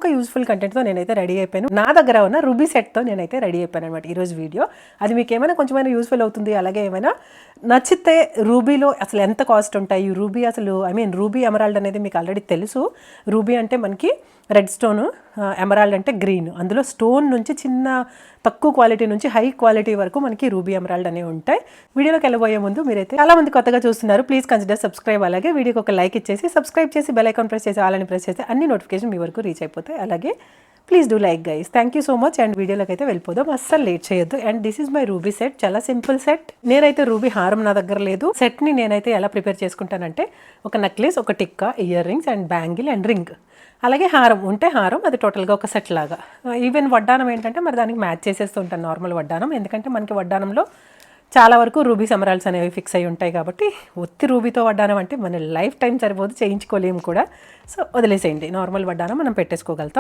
ఒక యూస్ఫుల్ కంటెంట్తో నేనైతే రెడీ అయిపోయాను. నా దగ్గర ఉన్న రూబీ సెట్తో నేనైతే రెడీ అయిపోయాను అనమాట ఈరోజు వీడియో. అది మీకు ఏమైనా కొంచెమైనా యూస్ఫుల్ అవుతుంది, అలాగే ఏమైనా నచ్చితే రూబీలో అసలు ఎంత కాస్ట్ ఉంటాయి, రూబీ అసలు రూబీ ఎమరాల్డ్ అనేది మీకు ఆల్రెడీ తెలుసు. రూబీ అంటే మనకి రెడ్ స్టోను, ఎమరాల్డ్ అంటే గ్రీన్. అందులో స్టోన్ నుంచి చిన్న తక్కువ క్వాలిటీ నుంచి హై క్వాలిటీ వరకు మనకి రూబీ ఎమరాల్డ్ అనేవి ఉంటాయి. వీడియోలోకి వెళ్ళబోయే ముందు మీరైతే చాలా మంది కొత్తగా చూస్తున్నారు, ప్లీజ్ కన్సిడర్ సబ్స్క్రైబ్. అలాగే వీడియోకి ఒక లైక్ ఇచ్చేసి సబ్స్క్రైబ్ చేసి బెల్ ఐకాన్ ప్రెస్ చేసి ఆలని ప్రెస్ చేసి అన్ని నోటిఫికేషన్ మీ వరకు రీచ్ అయిపోతాయి. అలాగే please do like guys. Thank you so much. And వీడియోలోకి అయితే వెళ్ళిపోదాం, అస్సలు లేట్ చేయొద్దు. And this is my ruby set, చాలా సింపుల్ సెట్. నేనైతే రూబీ హారం నా దగ్గర లేదు. సెట్ని నేనైతే ఎలా ప్రిపేర్ చేసుకుంటానంటే ఒక నెక్లెస్, ఒక tikka, ear rings and bangle and ring, అలాగే హారం ఉంటే హారం, అది టోటల్గా ఒక సెట్ లాగా. ఈవెన్ వడ్డానం ఏంటంటే మరి దానికి మ్యాచ్ చేసేస్తూ ఉంటాను నార్మల్ వడ్డానం, ఎందుకంటే మనకి వడ్డానంలో చాలా వరకు రూబీ ఎమరాల్డ్స్ అనేవి ఫిక్స్ అయి ఉంటాయి కాబట్టి ఒత్తి రూబీతో వడ్డానం అంటే మన లైఫ్ టైం సరిపోదు, చేయించుకోలేము కూడా. సో వదిలేసేయండి, నార్మల్ వడ్డానం మనం పెట్టేసుకోగలుగుతాం.